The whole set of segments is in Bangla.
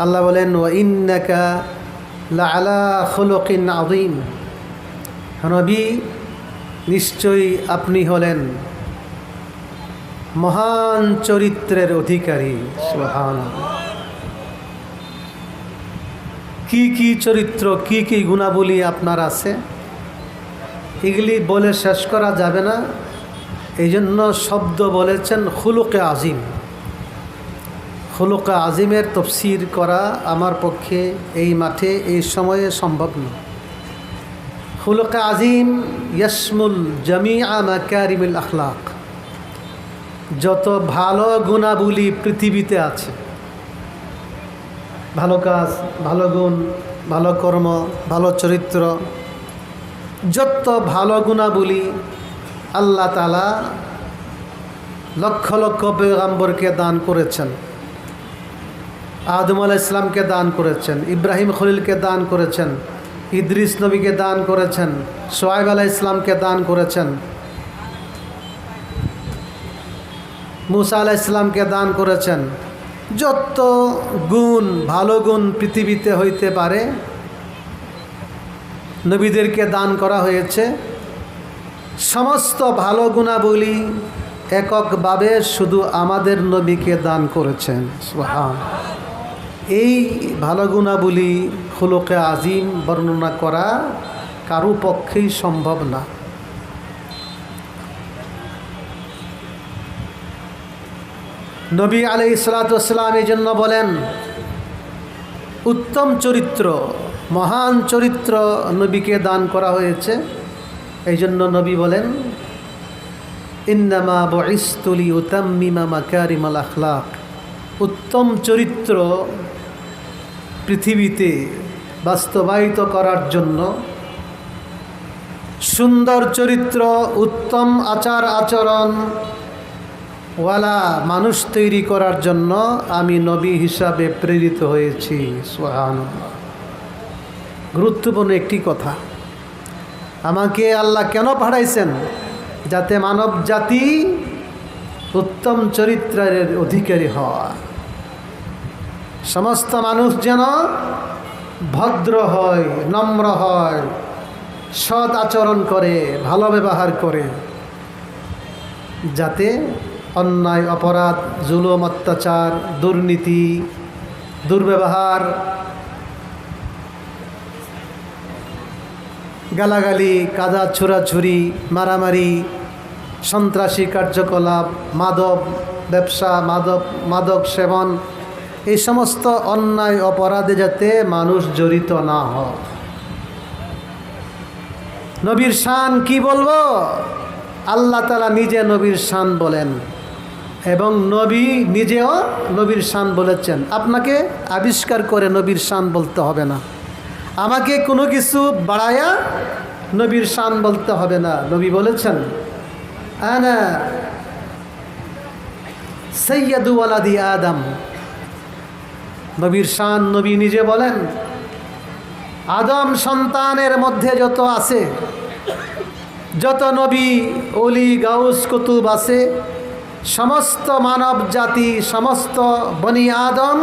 আল্লাহ বলেন ওয়া ইন্নাকা লাআলা খুলুকিন আযীম, নবী নিশ্চয়ই আপনি হলেন মহান চরিত্রের অধিকারী। সুবহানাল্লাহ। কি কি চরিত্র, কি কি গুণাবলী আপনার আছে, এগুলি বলে শেষ করা যাবে না। এই জন্য শব্দ বলেছেন খুলুকে আজিম। খুলুকে আজিমের তফসির করা আমার পক্ষে এই মাঠে এই সময়ে সম্ভব নয়। খুলুকে আজিম ইয়াশমুল জামিআ মাকারিমিল আখলাক, যত ভালো গুণাবলী পৃথিবীতে আছে, ভালো কাজ, ভালো গুণ, ভালো কর্ম, ভালো চরিত্র, যত ভালো গুণাবলী আল্লাহ তাআলা লক্ষ লক্ষ পয়গম্বরকে দান করেছেন। আদম আলাইহিস সালামকে দান করেছেন, ইব্রাহিম খলিলকে দান করেছেন, ইদ্রিস নবীকে দান করেছেন, শুআয়ব আলাইহিস সালামকে দান করেছেন, মুসা আলাইহিস সালামকে দান করেছেন। যত গুণ, ভালো গুণ পৃথিবীতে হইতে পারে নবীদেরকে দান করা হয়েছে। সমস্ত ভালো গুণাবলী এককভাবে শুধু আমাদের নবীকে দান করেছেন। সুবহানাল্লাহ। এই ভালো গুণাবলী খুলুকে আজিম বর্ণনা করা কারো পক্ষেই সম্ভব না। নবী আলাইহিস সালাতু ওয়াস সালাম এই জন্য বলেন উত্তম চরিত্র, মহান চরিত্র নবীকে দান করা হয়েছে। এই জন্য নবী বলেন ইন্নামা বুইসতু লিউতাম্মিমা মাকারিমাল আখলাক, উত্তম চরিত্র পৃথিবীতে বাস্তবায়িত করার জন্য, সুন্দর চরিত্র, উত্তম আচার আচরণ ওয়ালা মানুষ তৈরি করার জন্য আমি নবী হিসাবে প্রেরিত হয়েছি। সুবহানাল্লাহ। গুরুত্বপূর্ণ একটি কথা, আমাকে আল্লাহ কেন পাঠাইছেন? যাতে মানব জাতি উত্তম চরিত্রের অধিকারী হয়, সমস্ত মানুষ যেন ভদ্র হয়, নম্র হয়, সৎ আচরণ করে, ভালো ব্যবহার করে, যাতে অন্যায়, অপরাধ, জুলুম, অত্যাচার, দুর্নীতি, দুর্ব্যবহার, গালাগালি, কাদা ছোড়াছুরি, মারামারি, সন্ত্রাসী কার্যকলাপ, মাদক ব্যবসা, মাদক সেবন, এই সমস্ত অন্যায় অপরাধে যাতে মানুষ জড়িত না হয়। নবীর শান কি বলবো? আল্লাহ তাআলা নিজে নবীর শান বলেন এবং নবী নিজেও নবীর শান বলেছেন। আপনাকে আবিষ্কার করে নবীর শান বলতে হবে না, আমাকে কোনো কিছু বাড়ায়া নবীর শান বলতে হবে না। নবী বলেছেন আনা সাইয়্যিদু ওয়ালাদি আদম। নবীর শান নবী নিজে বলেন আদম সন্তানের মধ্যে যত আছে, যত নবী, ওলি, গাউস, কুতুব আছে, সমস্ত মানব জাতি, সমস্ত বনি আদম,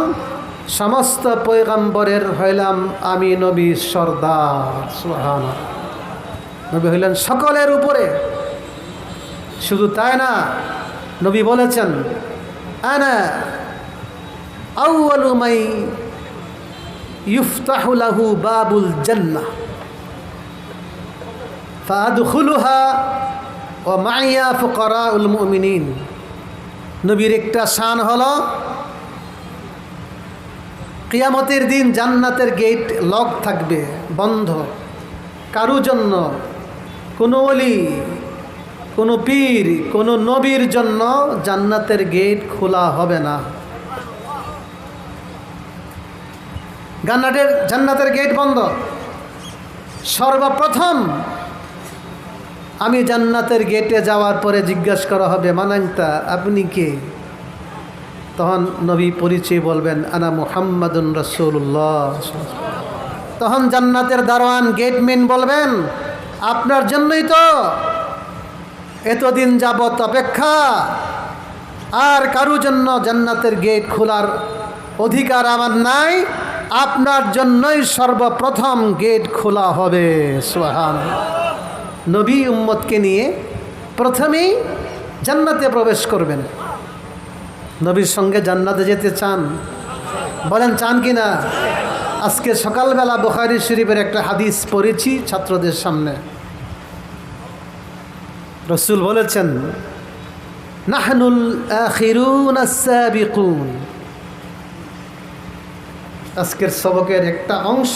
সমস্ত পয়গম্বরের হইলাম আমি নবী সর্দার। সুবহানাল্লাহ। নবী হইলেন সকলের উপরে। শুধু তাই না, নবী বলেছেন আনা আউয়ালু মাই ইফতাহু লাহু বাবুল জান্নাহ ফাআদখুলুহা ওয়া মাইয়া ফুকারাউল মুমিনিন। নবীর একটা শান হলো কিয়ামতের দিন জান্নাতের গেট লক থাকবে, বন্ধ। কারো জন্য, কোনো ওলি, কোনো পীর, কোনো নবীর জন্য জান্নাতের গেট খোলা হবে না। জান্নাতের গেট বন্ধ। সর্বপ্রথম আমি জান্নাতের গেটে যাওয়ার পরে জিজ্ঞাসা করা হবে মানান্তা, আপনি কে? তখন নবী পরিচয় বলবেন আনা মুহাম্মাদুন রাসূলুল্লাহ। তখন জান্নাতের দারোয়ান, গেটম্যান বলবেন আপনার জন্যই তো এতদিন যাবত অপেক্ষা, আর কারো জন্য জান্নাতের গেট খোলার অধিকার আমার নাই, আপনার জন্যই সর্বপ্রথম গেট খোলা হবে। সুবহানাল্লাহ। নবী উম্মতকে নিয়ে প্রথমেই জান্নাতে প্রবেশ করবেন। নবীর সঙ্গে জান্নাতে যেতে চান? বলেন চান কি না? আজকে সকালবেলা বুখারী শরীফের একটা হাদিস পড়েছি ছাত্রদের সামনে। রাসূল বলেছেন, নাহনুল আখিরুন আস-সাবিকুন। আজকের সবকের একটা অংশ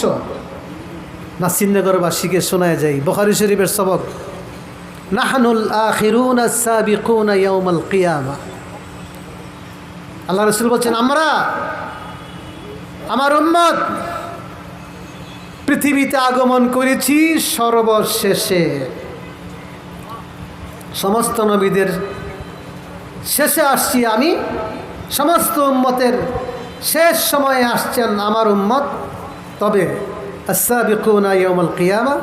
নাসিরনগরবাসীকে শোনায় যায়। বুখারী শরীফের সবক, নাহনুল আখিরুন আস-সাবিকুন ইয়াউমাল কিয়ামাহ। আল্লাহ রাসূল বলছেন, আমরা, আমার উম্মত পৃথিবীতে আগমন করেছি সর্বশেষে। সমস্ত নবীদের শেষে আসছি আমি, সমস্ত উম্মতের শেষ সময়ে আসছেন আমার উম্মত। তবে আস-সাবিকুনা ইয়াউমাল কিয়ামা,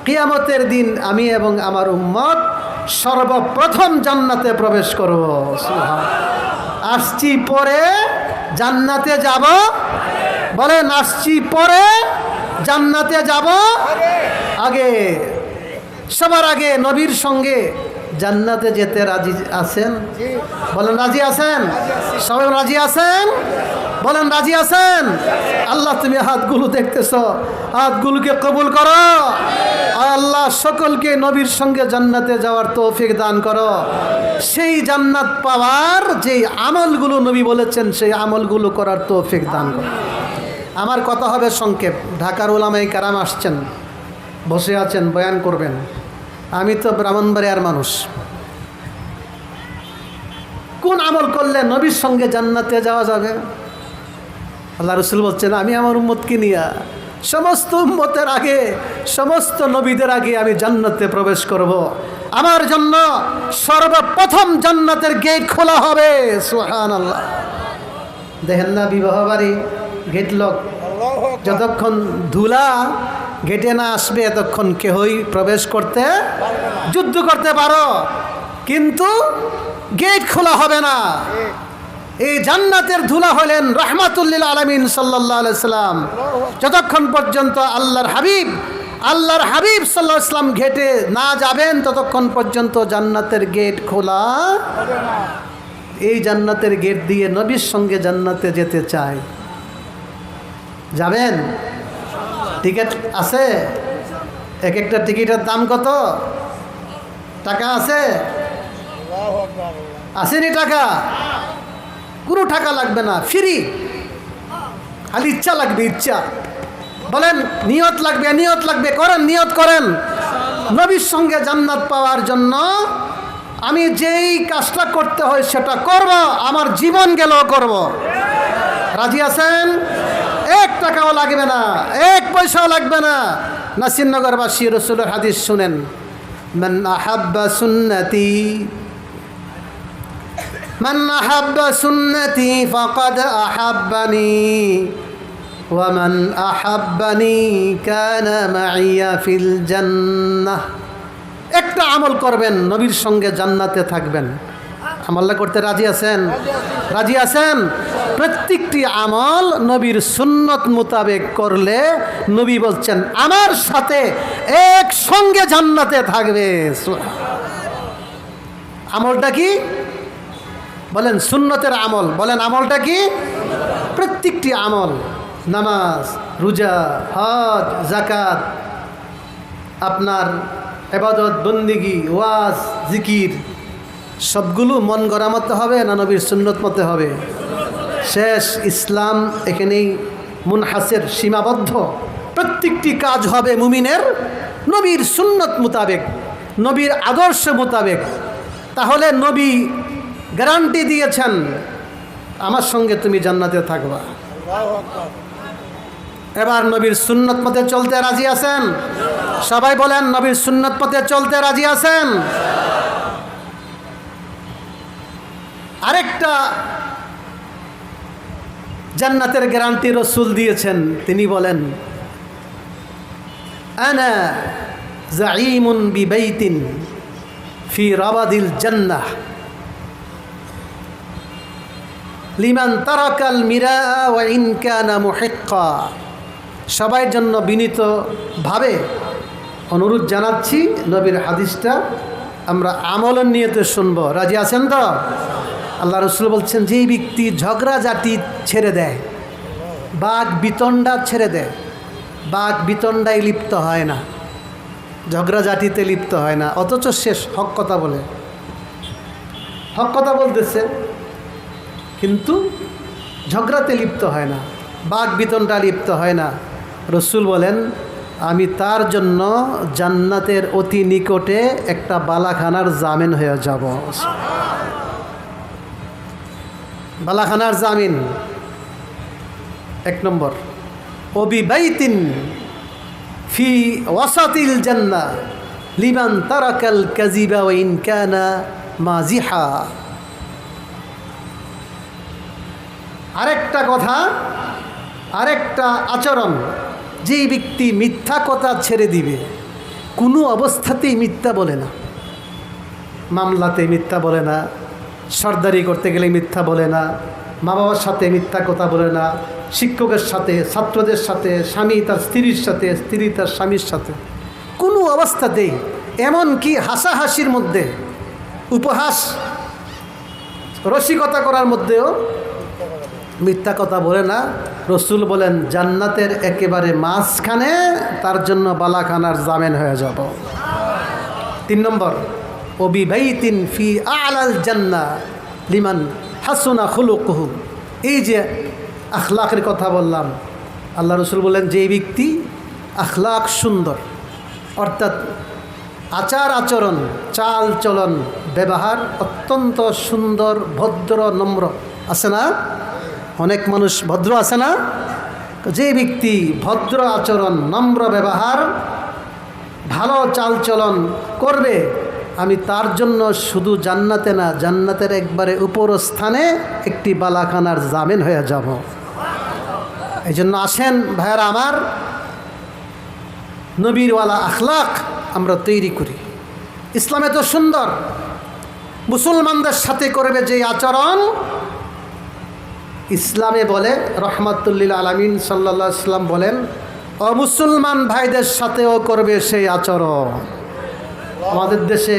কিয়ামতের দিন আমি এবং আমার উম্মত সর্বপ্রথম জান্নাতে প্রবেশ করব। সুবহানাল্লাহ। আসছি পরে জান্নাতে যাব। বলেন আসছি পরে জান্নাতে যাব আগে। সবার আগে নবীর সঙ্গে জান্নাতে যেতে রাজি আছেন? বলেন রাজি আছেন? সবাই রাজি আছেন? বলেন রাজি আছেন? আল্লাহ তুমি হাতগুলো দেখতেছ, হাতগুলোকে কবুল করো। আল্লাহ সকলকে নবীর সঙ্গে জান্নাতে যাওয়ার তৌফিক দান করো। সেই জান্নাত পাওয়ার যে আমলগুলো নবী বলেছেন সেই আমলগুলো করার তৌফিক দান করো। আমার কথা হবে সংক্ষেপ। ঢাকার উলামায়ে কেরাম আসছেন, বসে আছেন, বয়ান করবেন। আমি তো ব্রাহ্মণবাড়িয়ার মানুষ। কোন আমল করলে নবীর সঙ্গে জান্নাতে যাওয়া যাবে? আল্লাহ রাসূল বলছেন, আমি আমার উম্মতকে নিয়ে সমস্ত উম্মতের আগে, সমস্ত নবীদের আগে আমি জান্নাতে প্রবেশ করব। আমার জন্য সর্বপ্রথম জান্নাতের গেট খোলা হবে। সুবহানাল্লাহ। দেখেন না বিবাহ বাড়ি গেট লক, যতক্ষণ ধুলা গেটে না আসবে এতক্ষণ কেহই প্রবেশ করতে, যুদ্ধ করতে পারো কিন্তু গেট খোলা হবে না। এই জান্নাতের ধুলা হলেন রাহমাতুল লিল আলামিন সাল্লাল্লাহু আলাইহি সাল্লাম। যতক্ষণ পর্যন্ত আল্লাহর হাবিব সাল্লাল্লাহু আলাইহি সাল্লাম গেটে না যাবেন ততক্ষণ পর্যন্ত জান্নাতের গেট খোলা হবে না। এই জান্নাতের গেট দিয়ে নবীর সঙ্গে জান্নাতে যেতে চাই, যাবেন? টিকিট আছে? এক একটা টিকিটের দাম কত? টাকা আছে? আসেনি টাকা? কোনো টাকা লাগবে না, ফ্রি। খালি ইচ্ছা লাগবে, ইচ্ছা। বলেন নিয়ত লাগবে, নিয়ত লাগবে, করেন, নিয়ত করেন। নবীর সঙ্গে জান্নাত পাওয়ার জন্য আমি যেই কাজটা করতে হয় সেটা করব, আমার জীবন গেলেও করব। রাজি আছেন? এক টাকাও লাগবে না, এক পয়সাও লাগবে না। নাসিরনগরবাসী রাসূলের হাদিস শুনেন, মান আহাব্বা সুন্নতি মান আহাব্বা সুন্নতি ফাকাদ আহাব্বানি ওয়া মান আহাব্বানি কানা মাইয়া ফিল জান্নাহ। একটা আমল করবেন, নবীর সঙ্গে জান্নাতে থাকবেন। আমলটা করতে রাজি আছেন? রাজি আছেন? প্রত্যেকটি আমল নবীর সুন্নত মোতাবেক করলে নবী বলছেন আমার সাথে এক সঙ্গে জান্নাতে থাকবে। আমলটা কি? বলেন সুন্নতের আমল। বলেন আমলটা কি? প্রত্যেকটি আমল, নামাজ, রোজা, হজ, যাকাত, আপনার ইবাদত, বন্দেগী, ওয়াজ, জিকির, সবগুলো মন গড়া মতে হবে না নবীর সুন্নত মতে হবে? শেষ। ইসলাম এখানেই মুনহাসির, সীমাবদ্ধ। প্রত্যেকটি কাজ হবে মুমিনের নবীর সুন্নত মোতাবেক, নবীর আদর্শ মোতাবেক। তাহলে নবী গ্যারান্টি দিয়েছেন আমার সঙ্গে তুমি জান্নাতে থাকবা। এবার নবীর সুন্নত মতে চলতে রাজি আছেন? সবাই বলেন নবীর সুন্নত মতে চলতে রাজি আছেন? আরেকটা জান্নাতের গ্যারান্টি রাসূল দিয়েছেন। তিনি বলেন আনা যাঈমুন বিবাইতিন ফি রাবাদিল জান্নাহ। লিমান তারাকাল মিরা ওয়া ইন কানা মুহিক্কা। সবার জন্য বিনীতভাবে অনুরোধ জানাচ্ছি, নবীর হাদিসটা আমরা আমলের নিয়তে শুনবো। রাজি আছেন তো? আল্লাহ রসুল বলছেন, যেই ব্যক্তি ঝগড়াঝাটি ছেড়ে দেয়, বাঘ বিতণ্ডা ছেড়ে দেয়, বাঘ বিতণ্ডায় লিপ্ত হয় না, ঝগড়াঝাটিতে লিপ্ত হয় না, অথচ শেষ হক কথা বলে, হক কথা বলতেছে কিন্তু ঝগড়াতে লিপ্ত হয় না, বাঘ বিতণ্ডা লিপ্ত হয় না, রসুল বলেন আমি তার জন্য জান্নাতের অতি নিকটে একটা বালাখানার জামিন হয়ে যাব। বালাখানার জামিন এক নম্বর। ওবিবাইতিন ফি ওয়াসাতিল জান্নাহ লিমান তারাকাল কাযিবা ওয়া ইন কানা মাজিহা। আরেকটা কথা, আরেকটা আচরণ, যেই ব্যক্তি মিথ্যা কথা ছেড়ে দিবে, কোনো অবস্থাতেই মিথ্যা বলে না, মামলাতে মিথ্যা বলে না, সর্দারি করতে গেলে মিথ্যা বলে না, মা বাবার সাথে মিথ্যা কথা বলে না, শিক্ষকের সাথে, ছাত্রদের সাথে, স্বামী তার স্ত্রীর সাথে, স্ত্রী তার স্বামীর সাথে, কোনো অবস্থাতেই, এমনকি হাসাহাসির মধ্যে, উপহাস রসিকতা করার মধ্যেও মিথ্যা কথা বলে না। রসুল বলেন জান্নাতের একেবারে মাঝখানে তার জন্য বালাখানার জামিন হয়ে যাব। 3 নম্বর, ওবিবাইতিন ফি আলাল জান্নাহ লিমান হাসুনা খুলুকুহু। এই যে আখলাকের কথা বললাম, আল্লাহ রসুল বলেন যেই ব্যক্তি আখলাক সুন্দর, অর্থাৎ আচার আচরণ, চাল চলন, ব্যবহার অত্যন্ত সুন্দর, ভদ্র, নম্র, আছে না? অনেক মানুষ ভদ্র আছে না? যে ব্যক্তি ভদ্র আচরণ, নম্র ব্যবহার, ভালো চালচলন করবে, আমি তার জন্য শুধু জান্নাতে না, জান্নাতের একবারে উপর স্থানে একটি বালাখানার জামিন হয়ে যাব। এই জন্য আসেন ভাইয়ারা আমার, নবীরওয়ালা আখলাক আমরা তৈরি করি। ইসলামে তো সুন্দর, মুসলমানদের সাথে করবে যে আচরণ, ইসলামে বলে, রহমাতুল্লিল আলামিন সাল্লাল্লাহু আলাইহি সাল্লাম বলেন, অমুসলমান ভাইদের সাথেও করবে সেই আচরণ। আমাদের দেশে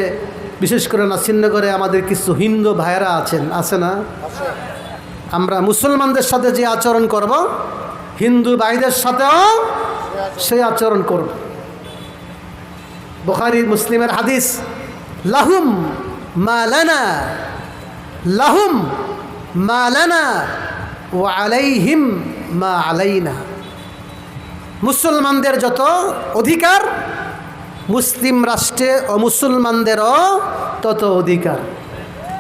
বিশেষ করে নাসিরনগরে আমাদের কিছু হিন্দু ভাইয়েরা আছেন, আছে না? আমরা মুসলমানদের সাথে যে আচরণ করব, হিন্দু ভাইদের সাথেও সেই আচরণ করব। বুখারী মুসলিমের হাদিস, লাহুম মা লানা, লাহুম মা লানা ওয়া আলাইহিম মা আলাইনা। মুসলমানদের যত অধিকার, মুসলিম রাষ্ট্রে অমুসলমানদেরও তত অধিকার।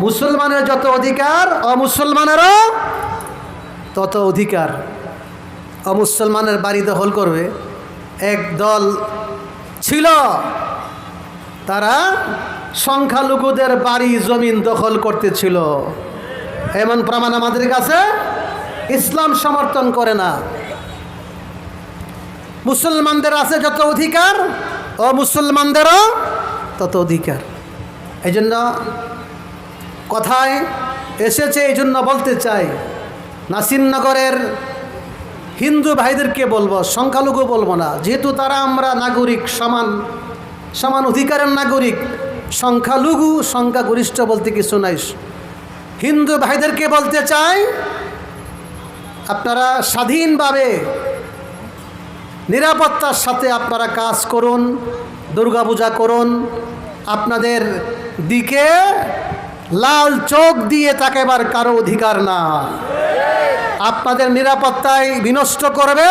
মুসলমানের যত অধিকার, অমুসলমানেরও তত অধিকার। অমুসলমানের বাড়ি দখল করবে, এক দল ছিল তারা সংখ্যালঘুদের বাড়ি জমিন দখল করতেছিল, এমন প্রমাণ আমাদের কাছে। ইসলাম সমর্থন করে না। মুসলমানদের আছে যত অধিকার, অমুসলমানদেরও তত অধিকার। এই জন্য কথায় এসেছে, এই জন্য বলতে চাই, নাসিরনগরের হিন্দু ভাইদেরকে বলবো, সংখ্যালঘু বলবো না, যেহেতু তারা আমরা নাগরিক, সমান সমান অধিকারের নাগরিক। সংখ্যালঘু সংখ্যাগরিষ্ঠ বলতে কিছু নাই। হিন্দু ভাইদেরকে বলতে চাই, আপনারা স্বাধীনভাবে নিরাপত্তার সাথে আপনারা কাজ করুন, দুর্গাপূজা করুন। আপনাদের দিকে লাল চোখ দিয়ে তাকাবার কারো অধিকার না। আপনাদের নিরাপত্তায় বিনষ্ট করবে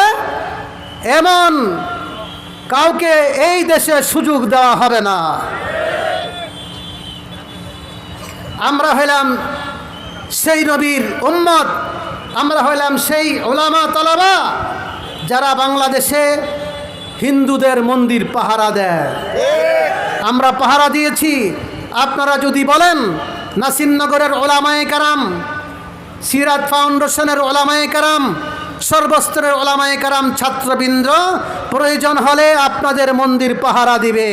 এমন কাউকে এই দেশে সুযোগ দেওয়া হবে না। আমরা হইলাম সেই নবীর উম্মত, আমরা হইলাম সেই উলামা তালাবা যারা বাংলাদেশে হিন্দুদের মন্দির পাহারা দেয়। আমরা পাহারা দিয়েছি। আপনারা যদি বলেন নাসিরনগরের ওলামায়ে কেরাম, সিরাত ফাউন্ডেশনের ওলামায়ে কেরাম, সর্বস্তরের ওলামায়ে কেরাম, ছাত্রবৃন্দ প্রয়োজন হলে আপনাদের মন্দির পাহারা দিবে।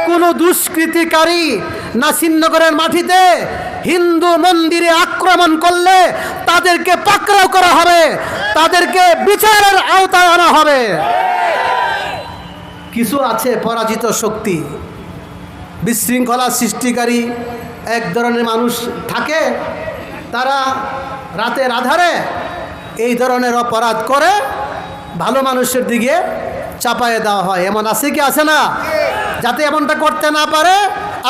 কোনো দুষ্কৃতিকারী নাসিরনগরের মাটিতে হিন্দু মন্দিরে আক্রমণ করলে তাদেরকে পাকড়াও করা হবে, তাদেরকে বিচারের আওতায় আনা হবে। কিছু আছে পরাজিত শক্তি, বিশৃঙ্খলা সৃষ্টিকারী এক ধরনের মানুষ থাকে, তারা রাতের আধারে এই ধরনের অপরাধ করে ভালো মানুষের দিকে চাপায়ে দেওয়া হয়। এমন আছে কি আছে না? যাতে এমনটা করতে না পারে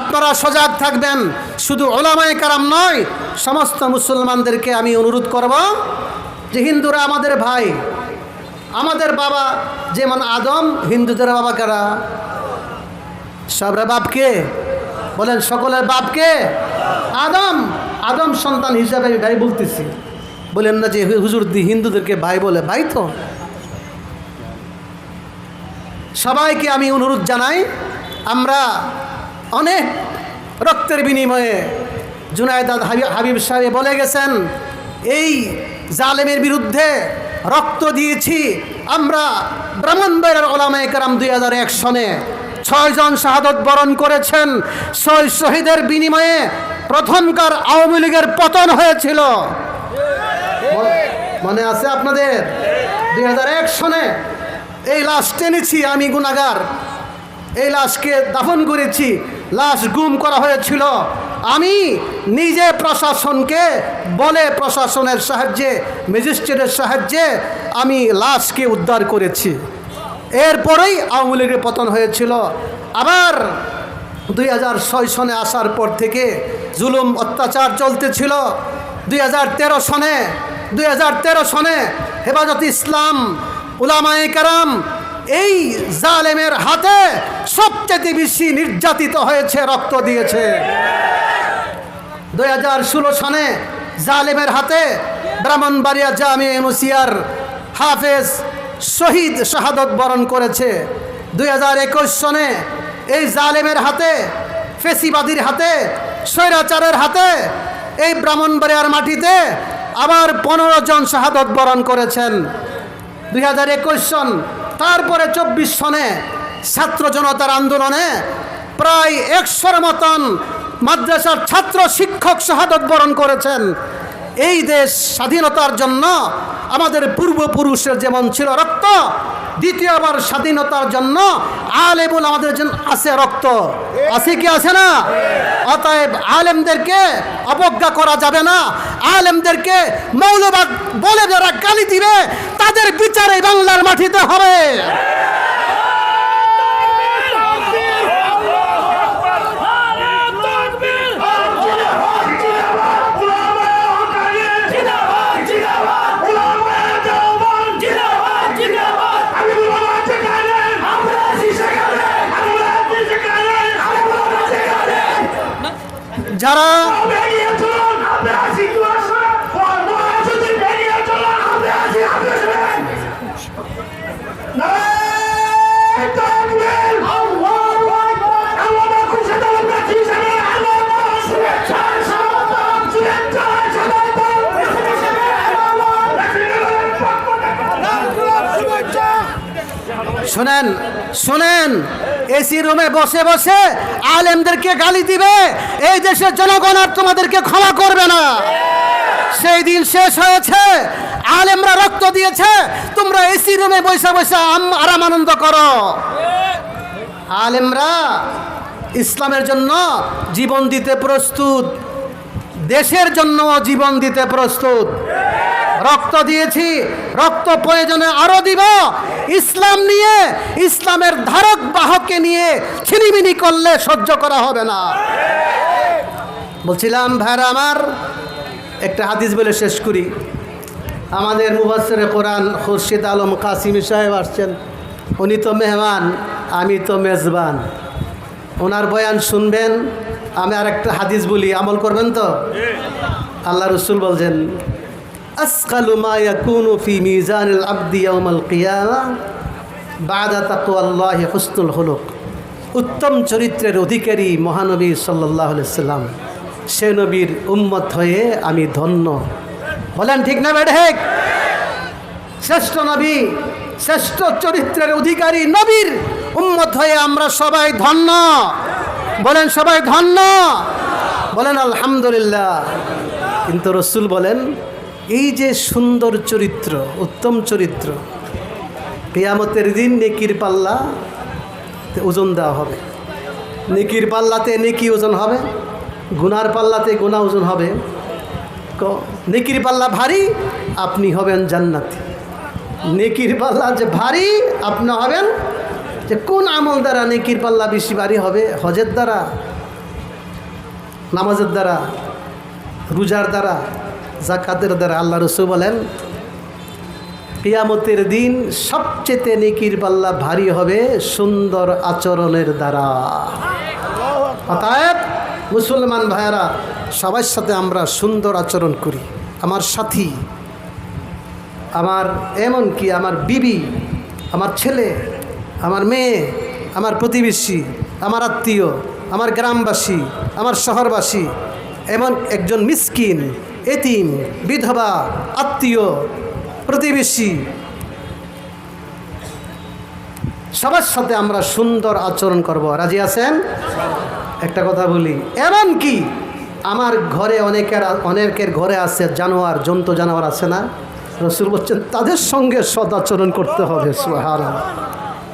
আপনারা সজাগ থাকবেন। শুধু ওলামায়ে কেরাম নয়, সমস্ত মুসলমানদেরকে আমি অনুরোধ করব যে হিন্দুরা আমাদের ভাই, আমাদের বাবা যেমন আদম, হিন্দুদের বাবা কারা? সবরা বাপকে বলেন, সকলের বাপকে আদম। আদম সন্তান হিসাবে আমি ভাই বলতেছি, বলেন না যে হুজুর হিন্দুদেরকে ভাই বলে। ভাই তো সবাইকে আমি অনুরোধ জানাই, আমরা অনেক রক্তের বিনিময়ে জুনায়েদ হাবিব সাহেব বলে গেছেন, এই জালেমের বিরুদ্ধে রক্ত দিয়েছি আমরা। ব্রাহ্মণবাড়িয়ার ওলামায়ে কেরাম 2001 সনে 6 জন শাহাদত বরণ করেছেন। 6 শহীদের বিনিময়ে প্রথমকার আওয়ামী লীগের পতন হয়েছিল, মনে আছে আপনাদের? 2001 সনে এই লাশ টেনেছি আমি, গুনাহগার। এই লাশকে দাফন করেছি, লাশ গুম করা হয়েছিল। আমি নিজে প্রশাসনকে বলে, প্রশাসনের সাহায্যে, ম্যাজিস্ট্রেটের সাহায্যে আমি লাশকে উদ্ধার করেছি। এরপরেই আওয়ামী লীগের পতন হয়েছিল। আবার 2006 সনে আসার পর থেকে জুলুম অত্যাচার চলতেছিল। 2013 সনে হেফাজতে ইসলাম, উলামায়ে কেরাম এই জালেমের হাতে সবচেয়ে বেশি নির্যাতিত হয়েছে, রক্ত দিয়েছে। 2016 সনে জালেমের হাতে ব্রাহ্মণবাড়িয়া জামে মুসিয়ার হাফেজ শহীদ শাহাদত বরণ করেছে। 2021 সনে এই জালেমের হাতে, ফেসিবাদীর হাতে, স্বৈরাচারের হাতে এই ব্রাহ্মণবাড়িয়ার মাটিতে আবার 15 জন শাহাদত বরণ করেছেন। 2021 সন, তারপরে 24 সনে ছাত্র জনতার আন্দোলনে প্রায় 100-র মতন মাদ্রাসার ছাত্র শিক্ষক শাহাদত বরণ করেছেন। এই দেশ স্বাধীনতার জন্য আমাদের পূর্বপুরুষের যেমন ছিল রক্ত, দ্বিতীয়বার স্বাধীনতার জন্য আলেমুল আমাদের জন্য আছে রক্ত, আছে কি আছে না? অতএব আলেমদেরকে অবজ্ঞা করা যাবে না। আলেমদেরকে মৌলবাদ বলে যারা গালি দিবে তাদের বিচারে বাংলার মাটিতে হবে। যারা শোনেন শোনেন, এসি রুমে বসে বসে আলেমদেরকে গালি দিবে, এই দেশের জনগণ আর তোমাদেরকে ক্ষমা করবে না। সেই দিন শেষ হয়েছে। আলেমরা রক্ত দিয়েছে, তোমরা এসি রুমে বসে বসে আরাম আনন্দ করো। আলেমরা ইসলামের জন্য জীবন দিতে প্রস্তুত, দেশের জন্য জীবন দিতে প্রস্তুত। রক্ত দিয়েছি, রক্ত প্রয়োজনে আরো দিব। ইসলাম নিয়ে, ইসলামের ধারক বাহককে নিয়ে ছিনিমিনি করলে সহ্য করা হবে না। বলছিলাম ভাইরা আমার, একটা হাদিস বলে শেষ করি। আমাদের মুফাসসিরে কোরআন খুরশিদ আলম কাসিমি সাহেব আসছেন, উনি তো মেহমান, আমি তো মেজবান। ওনার বয়ান শুনবেন। আমি আর একটা হাদিস বলি, আমল করবেন তো? আল্লাহ রসুল বলছেন, আসকালু মা ইয়াকুনু ফি মিজানিল আবদি ইয়াউমাল কিয়ামা বাদা তাকওয়াল্লাহি হুসনুল খুলুক। উত্তম চরিত্রের অধিকারী মহানবী সাল্লাল্লাহু আলাইহি সাল্লাম, সে নবীর উম্মত হয়ে আমি ধন্য। বলেন ঠিক না বেঠিক? শ্রেষ্ঠ নবী, শ্রেষ্ঠ চরিত্রের অধিকারী নবীর উম্মত হয়ে আমরা সবাই ধন্য। বলেন সবাই ধন্য। বলেন আলহামদুলিল্লাহ। কিন্তু রসুল বলেন এই যে সুন্দর চরিত্র, উত্তম চরিত্র, কিয়ামতের দিন নেকির পাল্লা ওজন দেওয়া হবে। নেকির পাল্লাতে নেকি ওজন হবে, গুনার পাল্লাতে গুনাহ ওজন হবে। নেকির পাল্লা ভারী, আপনি হবেন জান্নাতি। নেকির পাল্লা যে ভারী, আপনি হবেন যে কোন আমল দ্বারা নেকির পাল্লা বেশি ভারী হবে? হজের দ্বারা, নামাজের দ্বারা, রোজার দ্বারা, যাকাতের দ্বারা। আল্লাহ রাসূল বলেন কিয়ামতের দিন সবচেয়ে নেকির পাল্লা ভারী হবে সুন্দর আচরণের দ্বারা। অতএব মুসলমান ভাইয়েরা, সবার সাথে আমরা সুন্দর আচরণ করি। আমার সাথী, আমার এমনকি আমার বিবি, আমার ছেলে, আমার মেয়ে, আমার প্রতিবেশী, আমার আত্মীয়, আমার গ্রামবাসী, আমার শহরবাসী, এমন একজন মিসকিন, এতিম, বিধবা, আত্মীয়, প্রতিবেশী, সবার সাথে আমরা সুন্দর আচরণ করব। রাজি আছেন? একটা কথা বলি, এমনকি আমার ঘরে অনেকের ঘরে আছে জানোয়ার, জন্তু জানোয়ার আছে না? রাসূল বলছেন তাদের সঙ্গে সদাচরণ করতে হবে। সুবহানাল্লাহ।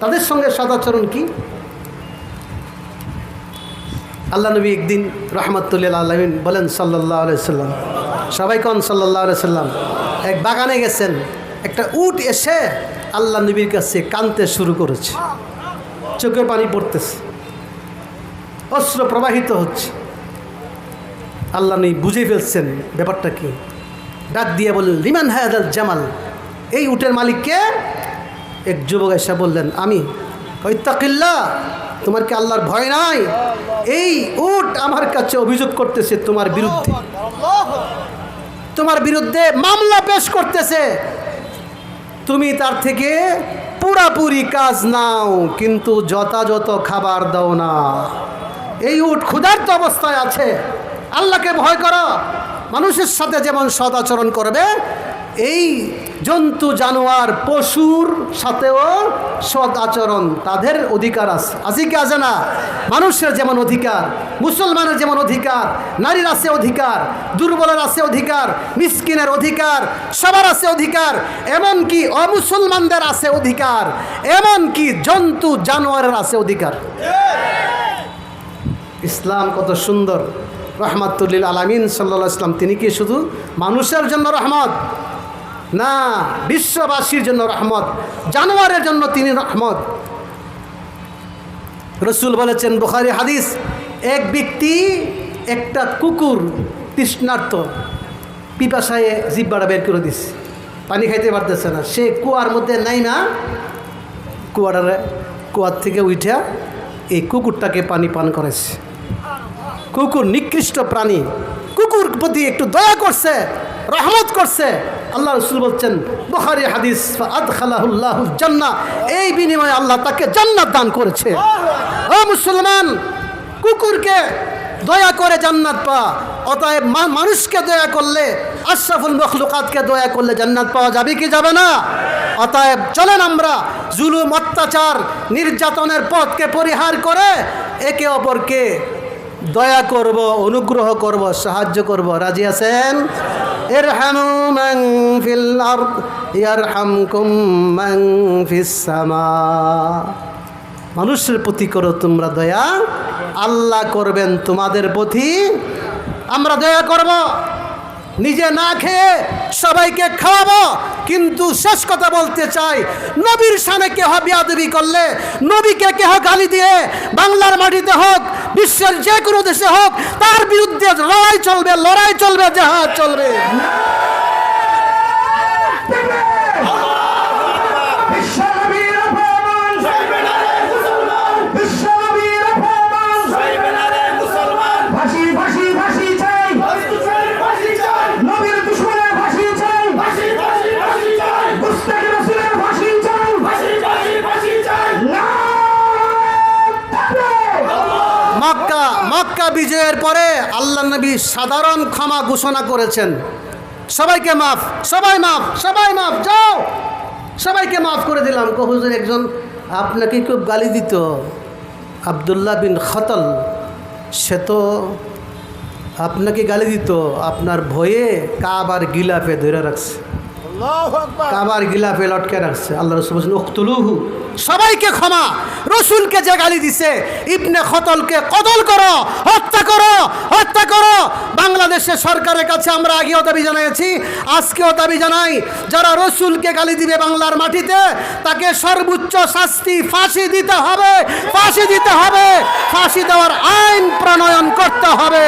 তাদের সঙ্গে সদাচরণ কি? আল্লাহ নবী একদিন রাহমাতুল লিল আলামিন বলেন সাল্লাল্লাহু আলাইহি সাল্লাম, সবাই কোন সাল্লাল্লাহু আলাইহি সাল্লাম, এক বাগানে গেছেন। একটা উট এসে আল্লাহ নবীর কাছে কাঁদতে শুরু করেছে, চোখে পানি পড়তেছে, অশ্রু প্রবাহিত হচ্ছে। আল্লাহ নবী বুঝে ফেলছেন ব্যাপারটা কি। ডাক দিয়ে বললেন লিমান হাযাল জামাল, এই উটের মালিক কে? এক যুবক এসে বললেন আমি। ইত্তাকিল্লাহ, তোমার কি আল্লাহর ভয় নাই? এই উট আমার কাছে অভিযোগ করতেছে তোমার বিরুদ্ধে, তোমার বিরুদ্ধে মামলা পেশ করতেছে। তুমি তার থেকে পুরাপুরি কাজ নাও, কিন্তু যথাযথ খাবার দাও না। এই উট ক্ষুধার্ত অবস্থায় আছে। আল্লাহকে ভয় করো, মানুষের সাথে যেমন সদাচরণ করবে, এই জন্তু জানোয়ার পশুর সাথেও সৎ আচরণ, তাদের অধিকার আছে। আছে কি আছে না? মানুষের যেমন অধিকার, মুসলমানের যেমন অধিকার, নারীর আছে অধিকার, দুর্বলের আছে অধিকার, মিসকিনের অধিকার, সবার আছে অধিকার, এমনকি অমুসলমানদের আছে অধিকার, এমনকি জন্তু জানোয়ারের আছে অধিকার। ইসলাম কত সুন্দর। রাহমাতুল লিল আলামিন সাল্লাল্লাহু আলাইহি ওয়াসাল্লাম, তিনি কি শুধু মানুষের জন্য রহমত না, বিশ্ববাসীর জন্য রহমত, জানোয়ারের জন্য তিনি রহমত। রসুল বলেছেন, বুখারী হাদিস, এক ব্যক্তি, একটা কুকুর তৃষ্ণার্ত, পিপাসায় জিহ্বাটা বের করে দিচ্ছে, পানি খাইতে পারতেছে না। সে কুয়ার মধ্যে নাইমা কুয়ার থেকে উঠা এই কুকুরটাকে পানি পান করেছে। কুকুর নিকৃষ্ট প্রাণী, কুকুর প্রতি একটু দয়া করছে, রহমত করছে। আল্লাহ রাসূল বলছেন, বুখারী হাদিস, ফাআদখালাহুল্লাহুল জান্নাহ, এই বিনিময়ে আল্লাহ তাকে জান্নাত দান করেছে। ও মুসলমান, কুকুরকে দয়া করে জান্নাত পা। অতএব মানুষকে দয়া করলে, আশরাফুল মখলুকাতকে দয়া করলে জান্নাত পাওয়া যাবে কি যাবে না? অতএব চলেন আমরা জুলুম, অত্যাচার, নির্যাতনের পথকে পরিহার করে একে অপরকে দয়া করব, অনুগ্রহ করব, সাহায্য করব। রাজি আছেন? ইরহামু মান ফিল আরদ ইয়ারহামকুম মান ফিস সামা। মানুষের প্রতি করো তোমরা দয়া, আল্লাহ করবেন তোমাদের প্রতি। আমরা দয়া করব, নিজে না খেয়ে সবাইকে খাওয়াবো। কিন্তু শেষ কথা বলতে চাই, নবীর শানে কেহ বেয়াদবি করলে, নবীকে কেহ গালি দিয়ে, বাংলার মাটিতে হোক, বিশ্বের যে কোনো দেশে হোক, তার বিরুদ্ধে লড়াই চলবে, জাহাজ চলবে। মক্কা বিজয়ের পরে আল্লাহ নবী সাধারণ ক্ষমা ঘোষণা করেছেন। সবাইকে মাফ, সবাই মাফ, সবাই মাফ, যাও, সবাইকে মাফ করে দিলাম। হুজুর, একজন আপনাকে খুব গালি দিত, আব্দুল্লাহ বিন খতল, সে তো আপনাকে গালি দিত, আপনার ভয়ে কাবার গিলাফে ধরে রাখছে, কাবার গিলাফে লটকে রাখছে। আল্লাহ রাসূল বলেছেন উকতুলুহু, সবাইকে ক্ষমা। রসুলকে যে গালি দিছে, ইবনে খতলকে কতল করো, হত্যা করো, হত্যা করো। বাংলাদেশের সরকারের কাছে আমরা আগেও দাবি জানিয়েছি, আজকেও দাবি জানাই, যারা রসুলকে গালি দিবে বাংলার মাটিতে, তাকে সর্বোচ্চ শাস্তি ফাঁসি দিতে হবে, ফাঁসি দিতে হবে, ফাঁসি দেওয়ার আইন প্রণয়ন করতে হবে।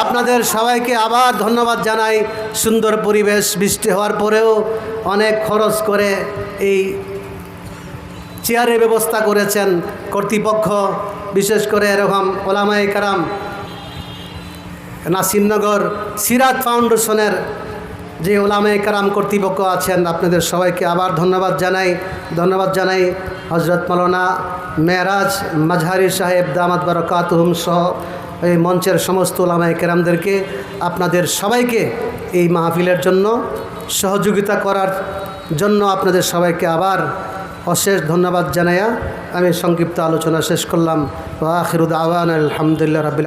আপনাদের সবাইকে আবার ধন্যবাদ জানাই। সুন্দর পরিবেশ, বৃষ্টি হওয়ার পরেও অনেক খরচ করে এই চেয়ারের ব্যবস্থা করেছেন কর্তৃপক্ষ, বিশেষ করে এরকম ওলামায়ে কেরাম, নাসিরনগর সিরাত ফাউন্ডেশনের যে ওলামায়ে কেরাম কর্তৃপক্ষ আছেন, আপনাদের সবাইকে আবার ধন্যবাদ জানাই। ধন্যবাদ জানাই হযরত মাওলানা মেরাজ মাজহারি সাহেব দামাত বারাকাতুহুম সহ এই মঞ্চের সমস্ত ওলামায়ে কেরামদেরকে, আপনাদের সবাইকে এই মাহফিলের জন্য সহযোগিতা করার জন্য আপনাদের সবাইকে আবার অশেষ ধন্যবাদ জানাইয়া আমি সংক্ষিপ্ত আলোচনা শেষ করলাম। ওয়া আখিরু দাওয়ানা আলহামদুলিল্লাহি রাব্বিল